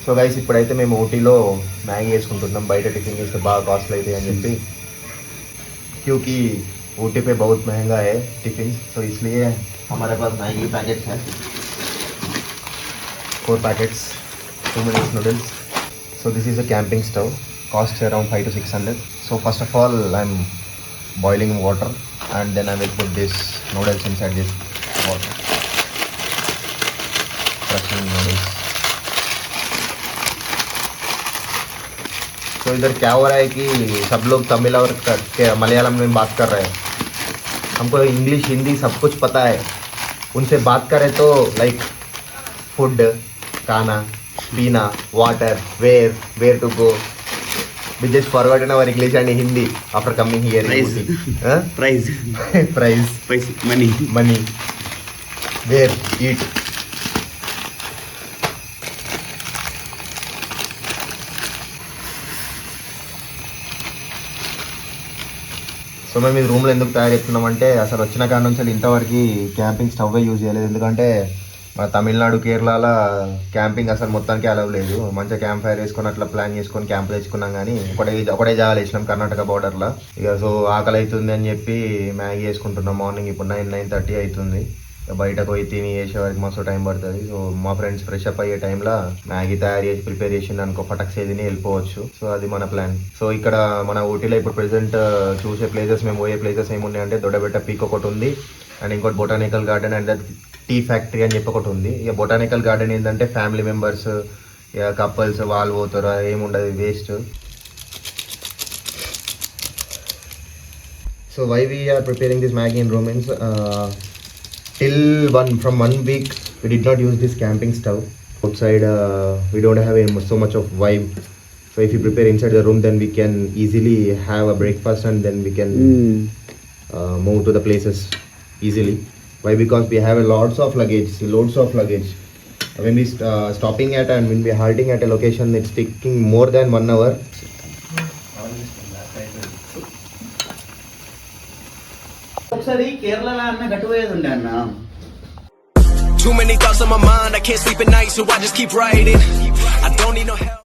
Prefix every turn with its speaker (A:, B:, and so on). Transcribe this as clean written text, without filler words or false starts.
A: So guys ఇప్పుడైతే మేము ఊటీలో మ్యాగీ వేసుకుంటున్నాం. బయట టిఫిన్ చేస్తే బాగా కాస్ట్లీ అవుతాయి అని చెప్పి, क्योंकि ऊटी पे बहुत महंगा है टिफिन, तो इसलिए हमारे पास मैगी पैकेट्स हैं, 4 packets 2 minutes noodles. So this is a camping stove, costs around 500 to 600. So first of all I'm boiling water and then I will put this noodles inside this water, crushing noodles. तो इधर क्या हो रहा है कि सब लोग तमिल और मलयालम में बात कर रहे हैं. हमको इंग्लिश हिंदी सब कुछ पता है. उनसे बात करें तो लाइक फूड, खाना पीना, water, where to go. We just forgotten our English and Hindi after coming here. Price, money, where, eat. So మేము ఈ రూమ్లో ఎందుకు తయారు చేస్తున్నామంటే, అసలు వచ్చిన కాడ నుంచి ఇంతవరకు క్యాంపింగ్ స్టవ్ యూజ్ చేయలేదు. ఎందుకంటే మన తమిళనాడు, కేరళలో క్యాంపింగ్ అసలు మొత్తానికి అలవ్ లేదు. మంచిగా క్యాంప్ ఫైర్ వేసుకొని అట్లా ప్లాన్ చేసుకొని క్యాంప్ తెచ్చుకున్నాం, కానీ ఒకటే జాగాలు వేసినాం కర్ణాటక బార్డర్లో. ఇక సో ఆకలి అవుతుంది అని చెప్పి మ్యాగీ వేసుకుంటున్నాం. మార్నింగ్ ఇప్పుడు 9:30 అవుతుంది. బయటకు పోయి తిని వేసే వరకు మస్తు టైం పడుతుంది. సో మా ఫ్రెండ్స్ ఫ్రెష్ అప్ అయ్యే టైంలో మ్యాగీ తయారు చేసి ప్రిపేర్ చేసింది అనుకో, పటక్ సేదిని వెళ్ళిపోవచ్చు. సో అది మన ప్లాన్. సో ఇక్కడ మన ఊటీలో ఇప్పుడు ప్రెసెంట్ చూసే ప్లేసెస్, మేము పోయే ప్లేసెస్ ఏమున్నాయి అంటే, దొడ్డబెట్ట పీక్ ఒకటి ఉంది, అండ్ ఇంకోటి botanical garden and tea factory అని చెప్పి ఒకటి ఉంది. ఇక బొటానికల్ గార్డెన్ ఏంటంటే ఫ్యామిలీ మెంబర్స్, ఇక కపుల్స్ వాళ్ళు పోతారు, ఏముండదు, waste. So why we are preparing this Maggi in room means, till from 1 week we did not use this camping stove. Outside we don't have so much of vibe. So if you prepare inside the room, then we can easily have a breakfast and then we can move to the places easily. Why? Because we have loads of luggage. When we stopping at and when we halting at a location, it's taking more than 1 hour.
B: ఒకసారి కేరళలో అన్న గట్టుపోయేది ఉండే అన్న.
C: Too many thoughts on my mind, I can't sleep at night, so I just keep writing. I don't need no help.